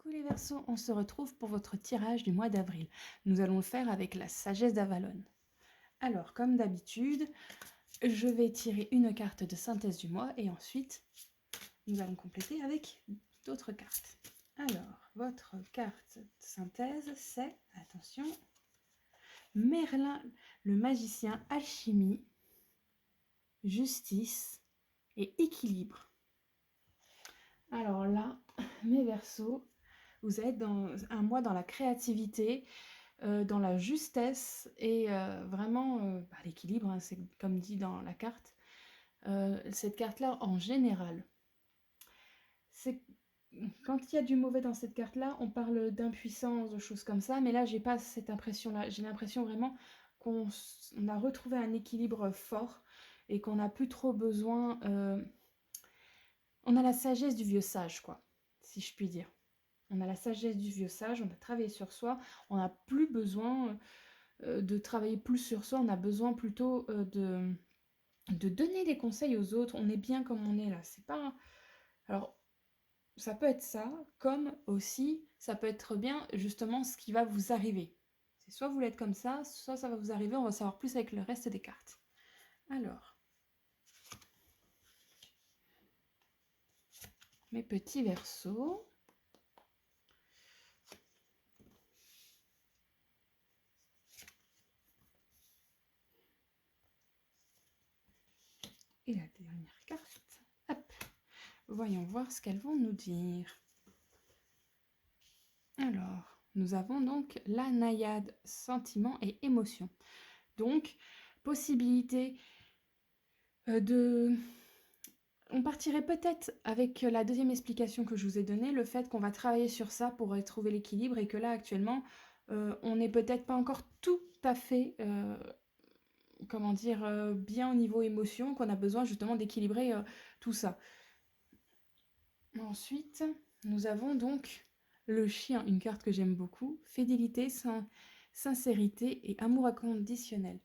Coucou les Verseaux, on se retrouve pour votre tirage du mois d'avril. Nous allons le faire avec la sagesse d'Avalon. Alors, comme d'habitude, je vais tirer une carte de synthèse du mois et ensuite, nous allons compléter avec d'autres cartes. Alors, votre carte de synthèse, c'est, attention, Merlin, le magicien, alchimie, justice et équilibre. Alors là, mes Verseaux, vous êtes dans un mois dans la créativité, dans la justesse et vraiment l'équilibre, hein, c'est comme dit dans la carte. Cette carte-là, en général, c'est quand il y a du mauvais dans cette carte-là, on parle d'impuissance, de choses comme ça, mais là, j'ai pas cette impression-là. J'ai l'impression vraiment qu'on a retrouvé un équilibre fort et qu'on n'a plus trop besoin... on a la sagesse du vieux sage, quoi, si je puis dire. On a la sagesse du vieux sage, on a travaillé sur soi, on n'a plus besoin de travailler plus sur soi, on a besoin plutôt de donner des conseils aux autres. On est bien comme on est là. C'est pas. Alors, ça peut être ça, comme aussi, ça peut être bien justement ce qui va vous arriver. C'est soit vous l'êtes comme ça, soit ça va vous arriver. On va savoir plus avec le reste des cartes. Alors, mes petits Verseaux. Et la dernière carte. Hop. Voyons voir ce qu'elles vont nous dire. Alors, nous avons donc la naïade, sentiment et émotion. Donc, possibilité de... On partirait peut-être avec la deuxième explication que je vous ai donnée, le fait qu'on va travailler sur ça pour trouver l'équilibre et que là, actuellement, on n'est peut-être pas encore tout à fait, comment dire, bien au niveau émotion, qu'on a besoin justement d'équilibrer tout ça. Ensuite, nous avons donc le chien, une carte que j'aime beaucoup, fidélité, sincérité et amour inconditionnel.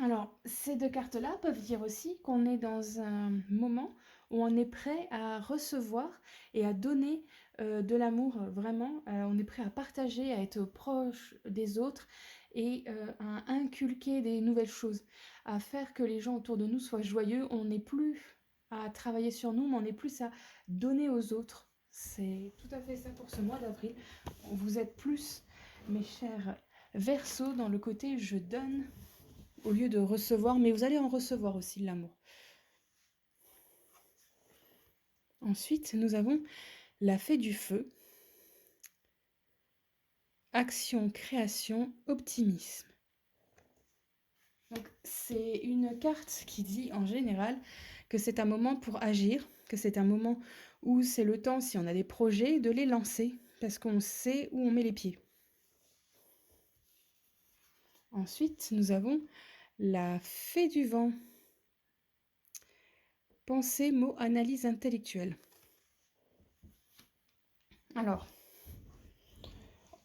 Alors, ces deux cartes-là peuvent dire aussi qu'on est dans un moment où on est prêt à recevoir et à donner de l'amour, vraiment. On est prêt à partager, à être proche des autres et à inculquer des nouvelles choses, à faire que les gens autour de nous soient joyeux. On n'est plus à travailler sur nous, mais on est plus à donner aux autres. C'est tout à fait ça pour ce mois d'avril. Vous êtes plus, mes chers Verseaux, dans le côté je donne au lieu de recevoir, mais vous allez en recevoir aussi de l'amour. Ensuite, nous avons la fée du feu. Action, création, optimisme. Donc, c'est une carte qui dit en général que c'est un moment pour agir, que c'est un moment où c'est le temps, si on a des projets, de les lancer, parce qu'on sait où on met les pieds. Ensuite, nous avons la fée du vent. Pensée, mots, analyse intellectuelle. Alors,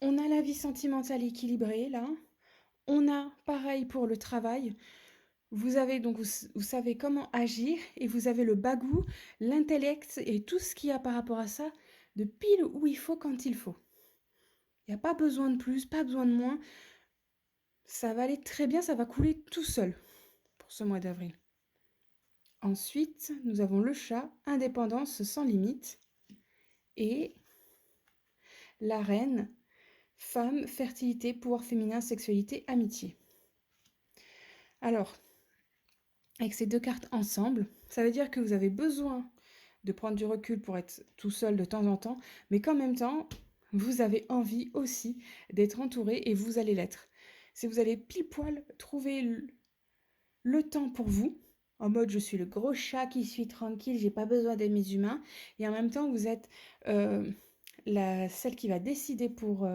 on a la vie sentimentale équilibrée, là. On a pareil pour le travail. Vous avez donc, vous savez comment agir et vous avez le bagou, l'intellect et tout ce qu'il y a par rapport à ça, de pile où il faut quand il faut. Il n'y a pas besoin de plus, pas besoin de moins. Ça va aller très bien, ça va couler tout seul pour ce mois d'avril. Ensuite, nous avons le chat, indépendance sans limite. Et la reine, femme, fertilité, pouvoir féminin, sexualité, amitié. Alors, avec ces deux cartes ensemble, ça veut dire que vous avez besoin de prendre du recul pour être tout seul de temps en temps, mais qu'en même temps, vous avez envie aussi d'être entouré et vous allez l'être. Si vous allez pile poil trouver le temps pour vous, en mode je suis le gros chat qui suis tranquille, j'ai pas besoin d'aimer mes humains, et en même temps vous êtes celle qui va décider pour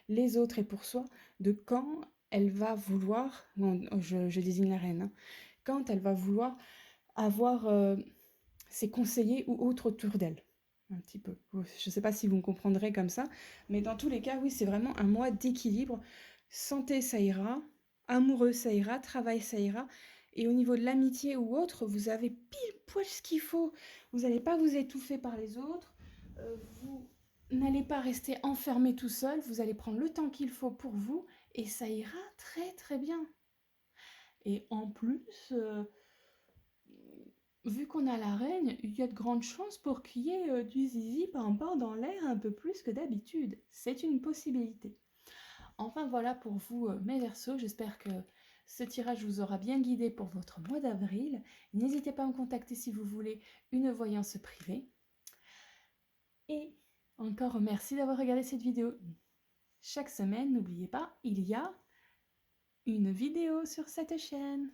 les autres et pour soi de quand elle va vouloir, bon, je désigne la reine, hein, quand elle va vouloir avoir ses conseillers ou autres autour d'elle. Un petit peu. Je ne sais pas si vous me comprendrez comme ça, mais dans tous les cas, oui, c'est vraiment un mois d'équilibre. Santé, ça ira. Amoureux, ça ira. Travail, ça ira. Et au niveau de l'amitié ou autre, vous avez pile poil ce qu'il faut. Vous n'allez pas vous étouffer par les autres. Vous n'allez pas rester enfermé tout seul, vous allez prendre le temps qu'il faut pour vous et ça ira très très bien. Et en plus, vu qu'on a la reine, il y a de grandes chances pour qu'il y ait du zizi pimpant dans l'air un peu plus que d'habitude. C'est une possibilité. Enfin voilà pour vous mes Verseaux, j'espère que ce tirage vous aura bien guidé pour votre mois d'avril. N'hésitez pas à me contacter si vous voulez une voyance privée. Et encore merci d'avoir regardé cette vidéo. Chaque semaine, n'oubliez pas, il y a une vidéo sur cette chaîne.